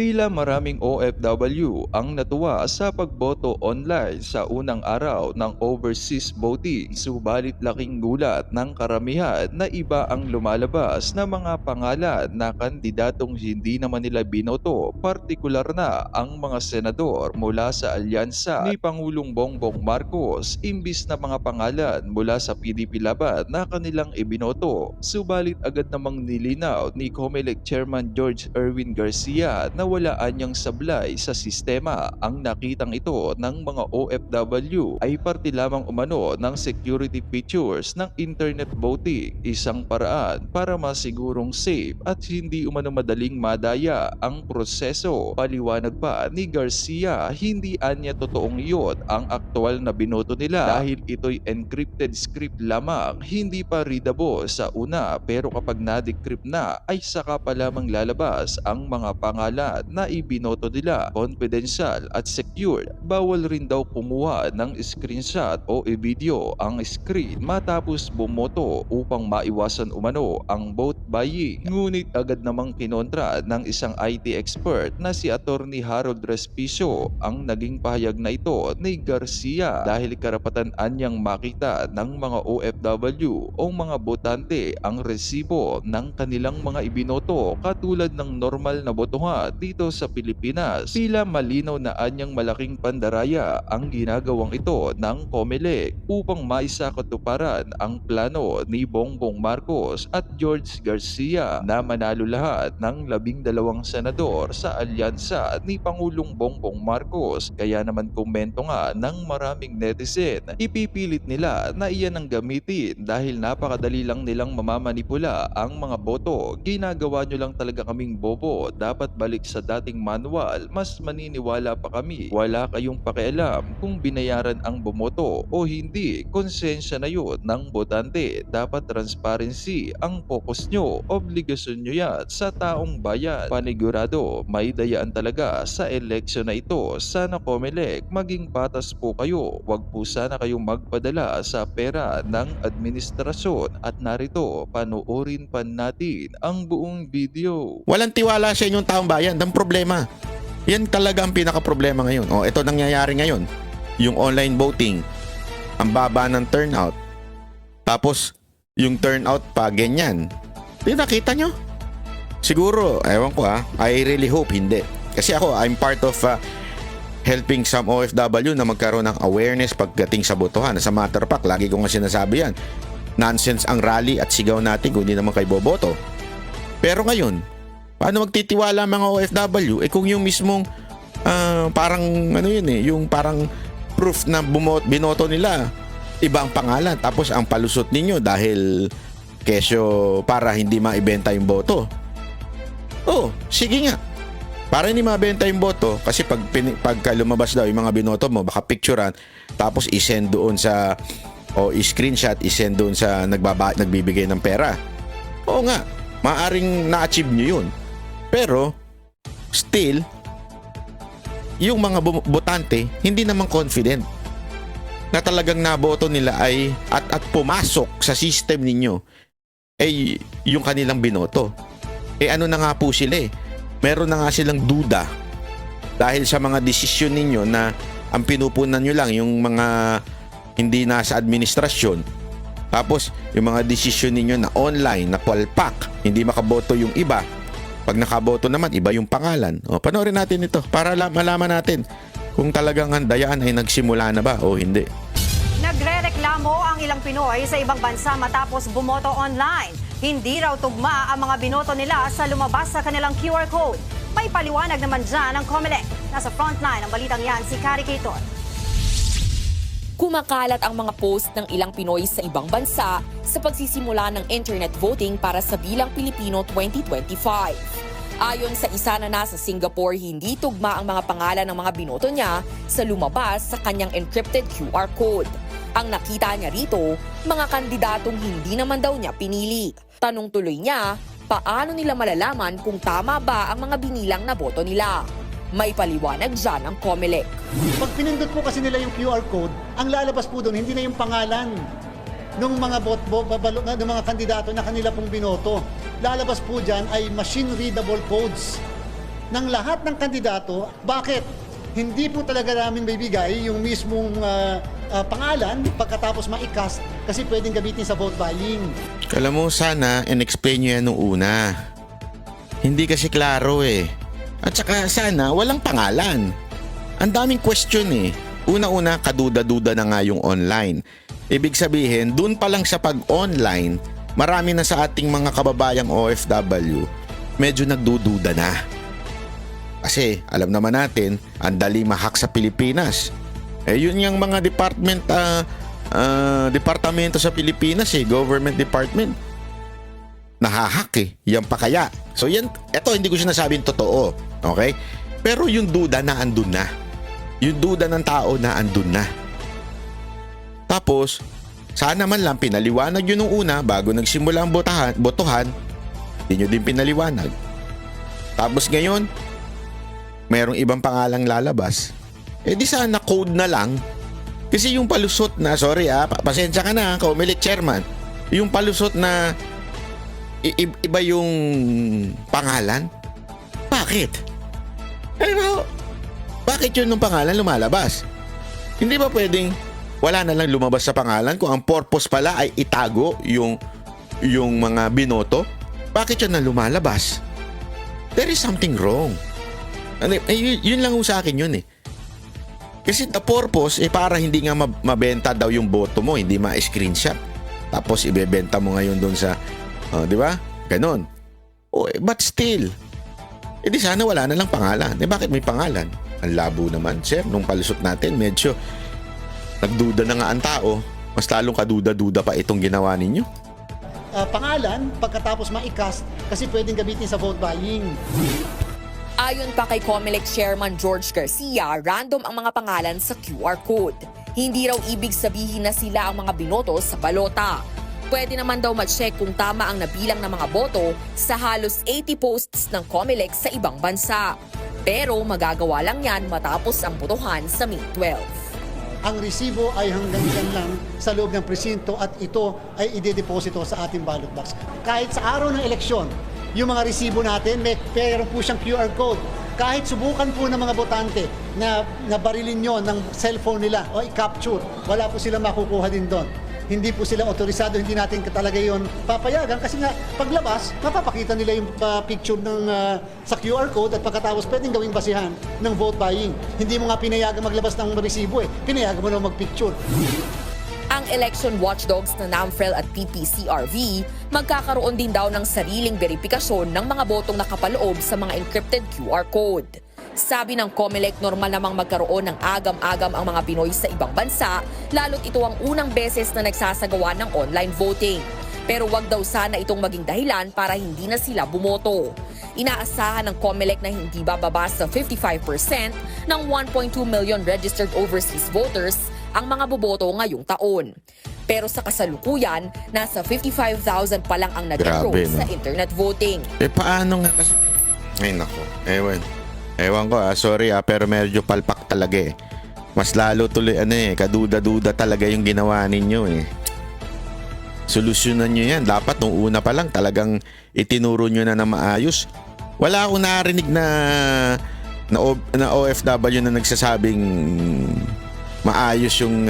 Tila maraming OFW ang natuwa sa pagboto online sa unang araw ng overseas voting, subalit laking gulat ng karamihan na iba ang lumalabas na mga pangalan na kandidatong hindi naman nila binoto, partikular na ang mga senador mula sa alyansa ni Pangulong Bongbong Marcos imbis na mga pangalan mula sa PDP Laban na kanilang ibinoto. Subalit agad namang nilinaw ni COMELEC Chairman George Erwin Garcia na wala anyang sablay sa sistema. Ang nakitang ito ng mga OFW ay parte lamang umano ng security features ng internet voting, isang paraan para masigurong safe at hindi umano madaling madaya ang proseso. Paliwanag pa ni Garcia, hindi anya totoong iyon ang aktual na binoto nila dahil ito'y encrypted script lamang, hindi pa readable sa una, pero kapag na-decrypt na ay saka pa lamang lalabas ang mga pangalan na ibinoto nila. Confidential at secured. Bawal rin daw kumuha ng screenshot o i-video ang screen matapos bumoto upang maiwasan umano ang vote buying. Ngunit agad namang kinontra ng isang IT expert na si Attorney Harold Respicio ang naging pahayag na ito ni Garcia dahil karapatan anyang makita ng mga OFW o mga botante ang resibo ng kanilang mga ibinoto katulad ng normal na botohan dito sa Pilipinas. Tila malinaw na anyang malaking pandaraya ang ginagawang ito ng COMELEC upang maisakatuparan ang plano ni Bongbong Marcos at George Garcia na manalo lahat ng 12 senador sa alyansa ni Pangulong Bongbong Marcos. Kaya naman komento nga ng maraming netizen, ipipilit nila na iyan ang gamitin dahil napakadali lang nilang mamamanipula ang mga boto. Ginagawa nyo lang talaga kaming bobo, dapat balik sa dating manual, mas maniniwala pa kami. Wala kayong pakialam kung binayaran ang bumoto o hindi, konsensya na yun ng botante. Dapat transparency ang focus nyo, obligasyon nyo yan sa taong bayan. Panigurado, may dayaan talaga sa eleksyon na ito. Sana COMELEC, maging patas po kayo. Wag po sana kayong magpadala sa pera ng administrasyon. At narito, panoorin pa natin ang buong video. Walang tiwala sa inyong taong bayan. Ang problema. Yan talaga ang pinaka-problema ngayon. O, ito nangyayari ngayon. Yung online voting, ang baba ng turnout. Tapos, yung turnout pa, ganyan. Di nakita nyo? Siguro, ewan ko I really hope hindi. Kasi ako, I'm part of helping some OFW na magkaroon ng awareness pagdating sa botohan. Sa matter of fact, lagi ko nga sinasabi yan. Nonsense ang rally at sigaw natin kung hindi naman kayo boboto. Pero ngayon, paano magtitiwala mga OFW? Kung yung mismong parang ano yun yung parang proof na binoto nila, iba ang pangalan. Tapos ang palusot ninyo dahil kesyo para hindi maibenta yung boto. Oh, sige nga. Para hindi mabenta yung boto, kasi pagka lumabas daw yung mga binoto mo, baka picturean, tapos isend doon sa, o i-screenshot, isend doon sa nagbibigay ng pera. Oo nga, maaring na-achieve nyo yun. Pero, still, yung mga botante, hindi naman confident na talagang naboto nila ay at pumasok sa system ninyo ay yung kanilang binoto. Ano na nga po sila meron na nga silang duda dahil sa mga desisyon ninyo na ang pinupunan nyo lang yung mga hindi nasa administrasyon. Tapos yung mga desisyon ninyo na online, na palpak, hindi makaboto yung iba. Pag nakaboto naman, iba yung pangalan. Panoorin natin ito para malaman natin kung talagang ang dayaan ay nagsimula na ba o hindi. Nagrereklamo ang ilang Pinoy sa ibang bansa matapos bumoto online. Hindi raw tugma ang mga binoto nila sa lumabas sa kanilang QR code. May paliwanag naman dyan ang COMELEC. Nasa frontline ang balitang yan si Kari Kayton. Kumakalat ang mga post ng ilang Pinoy sa ibang bansa sa pagsisimula ng internet voting para sa Bilang Pilipino 2025. Ayon sa isa na nasa Singapore, hindi tugma ang mga pangalan ng mga binoto niya sa lumabas sa kanyang encrypted QR code. Ang nakita niya rito, mga kandidatong hindi naman daw niya pinili. Tanong tuloy niya, paano nila malalaman kung tama ba ang mga binilang na boto nila? May paliwanag dyan ang COMELEC. Pag pinindot po kasi nila yung QR code, ang lalabas po doon, hindi na yung pangalan ng mga ng mga kandidato na kanila pong binoto. Lalabas po dyan ay machine readable codes. ng lahat ng kandidato. Bakit? Hindi po talaga namin bibigay yung mismong pangalan pagkatapos ma-cast kasi pwedeng gamitin sa vote buying. Alam mo, sana in-explain nyo yan nung una. Hindi kasi klaro eh. At saka sana walang pangalan. Ang daming question eh. Una-una, kaduda-duda na nga yung online. Ibig sabihin, dun pa lang sa pag-online, marami na sa ating mga kababayang OFW, medyo nagdududa na. Kasi alam naman natin, ang dali mahak sa Pilipinas. Yun yung mga departamento sa Pilipinas government department. Nahahak yan pa kaya. So yan, eto hindi ko sinasabing totoo. Okay? Pero yung duda na andun na. Yung duda ng tao na andun na. Tapos, sana man lang pinaliwanag yun nung una bago nagsimula ang botohan, hindi nyo din pinaliwanag. Tapos ngayon, mayroong ibang pangalang lalabas. Di sana code na lang. Kasi yung palusot na, sorry pasensya ka na, Comelec chairman. Yung palusot na iba yung pangalan. Bakit? Ano? Bakit yun nung pangalan lumalabas? Hindi ba pwedeng wala na lang lumabas sa pangalan kung ang purpose pala ay itago yung mga binoto? Bakit yun na lumalabas? There is something wrong. Yun lang sa akin yun eh. Kasi the purpose para hindi nga mabenta daw yung boto mo, hindi ma-screenshot. Tapos ibebenta mo ngayon doon sa, di ba? Ganon. But still, di sana wala na lang pangalan. Bakit may pangalan? Ang labo naman, sir. Nung palusot natin, medyo nagduda na nga ang tao. Mas lalong kaduda-duda pa itong ginawa ninyo. Pangalan pagkatapos ma-cast kasi pwedeng gamitin sa vote buying. Ayon pa kay Comelec Chairman George Garcia, random ang mga pangalan sa QR code. Hindi raw ibig sabihin na sila ang mga binoto sa balota. Pwede naman daw ma-check kung tama ang nabilang ng mga boto sa halos 80 posts ng Comelec sa ibang bansa. Pero magagawa lang yan matapos ang botohan sa May 12. Ang resibo ay hanggang dyan lang sa loob ng presinto at ito ay idedeposito sa ating ballot box. Kahit sa araw ng eleksyon, yung mga resibo natin, meron po siyang QR code. Kahit subukan po ng mga botante na barilin nyo ng cellphone nila o i-capture, wala po silang makukuha din doon. Hindi po sila otorisado, hindi natin talaga yon papayagan kasi nga paglabas, mapapakita nila yung picture sa QR code at pagkatapos pwedeng gawing basihan ng vote buying. Hindi mo nga pinayagan maglabas ng resibo pinayagan mo na magpicture. Ang election watchdogs na NAMFREL at PPCRV magkakaroon din daw ng sariling beripikasyon ng mga botong nakapaloob sa mga encrypted QR code. Sabi ng Comelec, normal namang magkaroon ng agam-agam ang mga Pinoy sa ibang bansa, lalo't ito ang unang beses na nagsasagawa ng online voting. Pero wag daw sana itong maging dahilan para hindi na sila bumoto. Inaasahan ng Comelec na hindi bababa sa 55% ng 1.2 million registered overseas voters ang mga boboto ngayong taon. Pero sa kasalukuyan, nasa 55,000 pa lang ang nag-enroll sa internet voting. Paano nga kasi? Ay nako, ewan ko sorry pero medyo palpak talaga Mas lalo tuloy kaduda-duda talaga yung ginawa ninyo Solusyonan nyo yan. Dapat nung una pa lang talagang itinuro nyo na maayos. Wala akong narinig na OFW na nagsasabing maayos yung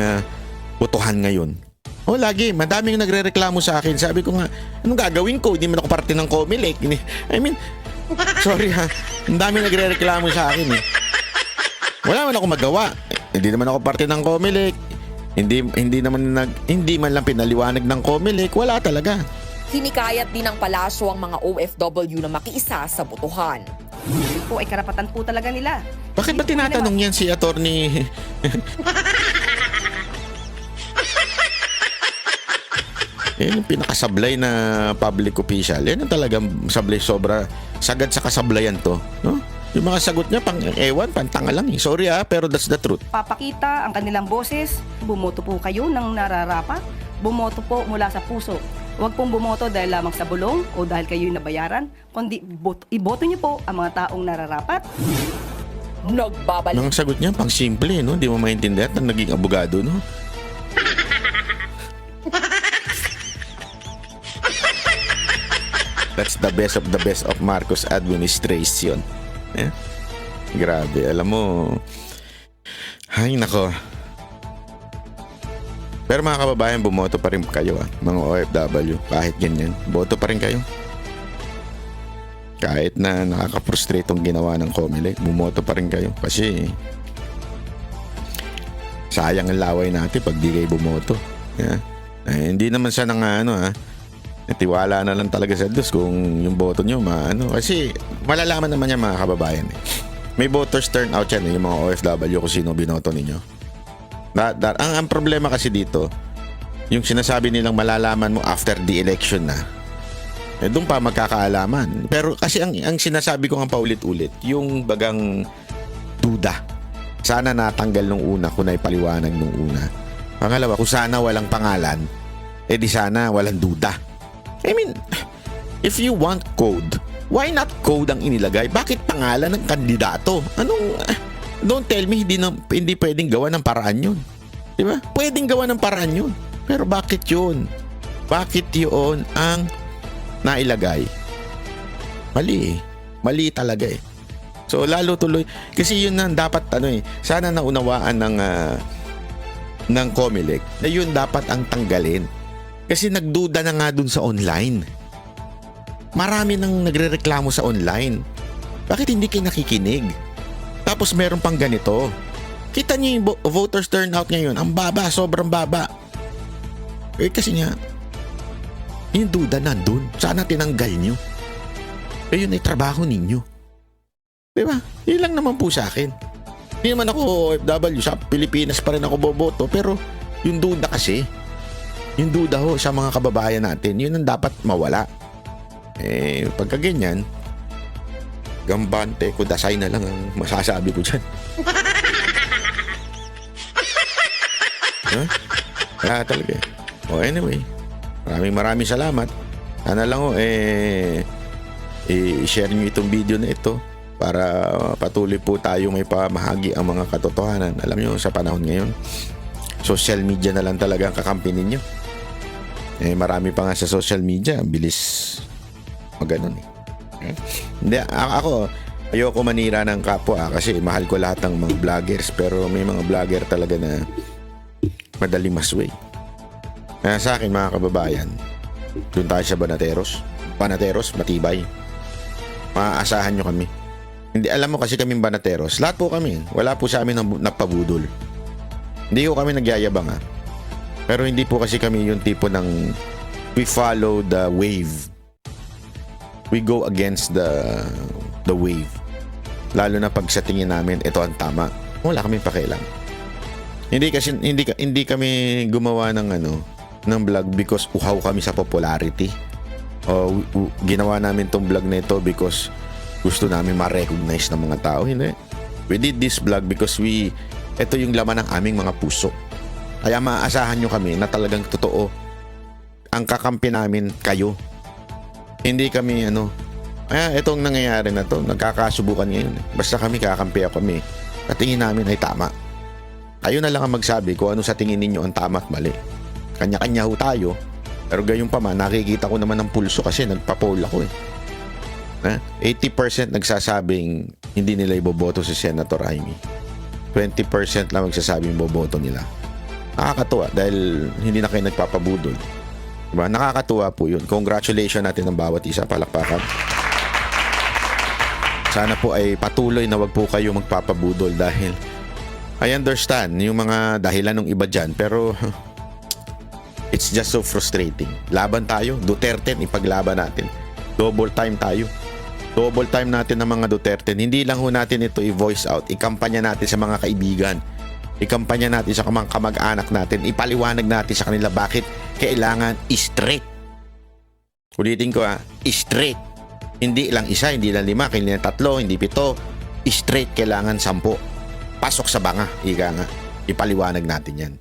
botohan ngayon. Lagi, madaming nagrereklamo sa akin. Sabi ko nga, anong gagawin ko? Hindi man ako parte ng Comelec. Sorry ang daming nagrereklamo sa akin Wala man ako magawa. Hindi naman ako parte ng Comelec. Hindi man lang pinaliwanag ng Comelec. Wala talaga. Hinikayat din ng palasyo ang mga OFW na makiisa sa botohan. Po ay karapatan po talaga nila. Bakit ba tinatanong yan si attorney? Yan yung pinakasablay na public official. Yan yung talagang sablay sobra. Sagad sa kasablayan to. No? Yung mga sagot niya, pantanga lang Sorry pero that's the truth. Papakita ang kanilang boses. Bumoto po kayo ng nararapat. Bumoto po mula sa puso. Huwag pong bumoto dahil lamang sa bulong o dahil kayo'y nabayaran. Kundi iboto niyo po ang mga taong nararapat. Nagbabalik. Ang sagot niya, pang simple, no? Hindi mo maintindihan na naging abogado, no? That's the best of Marcos administration. Eh? Grabe, alam mo. Ay, nako. Pero mga kababayan, bumoto pa rin kayo mga OFW. Kahit ganyan, boto pa rin kayo. Kahit na nakaka-frustrate tong ginawa ng Comelec, bumoto pa rin kayo. Kasi sayang ang laway natin pag di kayo bumoto. Yeah. Hindi naman siya ng tiwala na lang talaga sa Diyos kung yung boto nyo Kasi malalaman naman yan mga kababayan. May voters turnout yan yung mga OFW kung sino binoto ninyo. Ang problema kasi dito, yung sinasabi nilang malalaman mo after the election na, doon pa magkakaalaman. Pero kasi ang sinasabi ko nga paulit-ulit, yung bagang duda. Sana natanggal nung una kung naipaliwanag nung una. Pangalawa, kung sana walang pangalan, di sana walang duda. I mean, if you want code, why not code ang inilagay? Bakit pangalan ng kandidato? Don't tell me hindi pwedeng gawa ng paraan yun. Di ba? Pwedeng gawa ng paraan yun. Pero bakit yun? Bakit yun ang nailagay? Mali eh. Mali talaga eh. So lalo tuloy kasi yun na dapat sana naunawaan ng Comelec na yun dapat ang tanggalin. Kasi nagduda na nga dun sa online. Marami nang nagrereklamo sa online. Bakit hindi kayo nakikinig? Tapos meron pang ganito. Kita niyo yung voters turnout ngayon. Ang baba, sobrang baba. Kasi nga yung duda nandun. Sana tinanggal nyo. Yun ay trabaho ninyo. Diba? Yun lang naman po sa akin. Hindi naman ako OFW. Sa Pilipinas pa rin ako boboto. Pero yung duda kasi, yung duda ho sa mga kababayan natin, yun ang dapat mawala. Pagka ganyan, gambante, kudasay na lang ang masasabi ko dyan. Huh? Kaya talaga. Anyway, maraming salamat. Sana lang i-share nyo itong video na ito para patuloy po tayo may pamahagi ang mga katotohanan. Alam nyo, sa panahon ngayon, social media na lang talaga ang kakampi ninyo. Marami pa nga sa social media, ang bilis maganon eh. Hindi, ako ayoko manira ng kapwa kasi mahal ko lahat ng mga vloggers, pero may mga vlogger talaga na madaling masway. Kaya sa akin mga kababayan, doon tayo sa Banateros, matibay. Maaasahan nyo kami. Hindi, alam mo kasi kaming Banateros, lahat po kami, wala po sa amin napabudol. Hindi ko kami nagyayabang pero hindi po kasi kami yung tipo ng we follow the wave. We go against the wave. Lalo na pag sa tingin namin ito ang tama. Wala kaming pakialam. Hindi kami gumawa ng vlog because uhaw kami sa popularity. O ginawa namin tong vlog na ito because gusto namin ma-recognize ng mga tao. Hindi. We did this vlog because ito yung laman ng aming mga puso. Kaya maaasahan nyo kami na talagang totoo ang kakampi namin kayo. Hindi kami itong nangyayari na to, nagkakasubukan ngayon. Basta kakampi kami. At tingin namin ay tama. Kayo na lang ang magsabi kung ano sa tingin ninyo ang tama at mali. Kanya-kanya ho tayo. Pero gayon pa man, nakikita ko naman ang pulso kasi nagpa-poll ako eh. 80% nagsasabing hindi nila iboboto si Senator Amy. 20% lang magsasabing boboto nila. Nakakatuwa dahil hindi na kayo nagpapabudol. Diba? Nakakatuwa po yun. Congratulations natin ang bawat isa. Palakpakan. Sana po ay patuloy na wag po kayo magpapabudol dahil I understand yung mga dahilan ng iba dyan, pero it's just so frustrating. Laban tayo. Duterte, ipaglaban natin. Double time tayo. Double time natin ng mga Duterte. Hindi lang ho natin ito i-voice out. Ikampanya natin sa mga kaibigan. Ikampanya natin sa mga kamag-anak natin. Ipaliwanag natin sa kanila bakit kailangan straight. Ulitin ko straight. Hindi lang isa, hindi lang 5, hindi lang 3, hindi 7. Straight kailangan 10. Pasok sa banga. Ika nga. Ipaliwanag natin yan.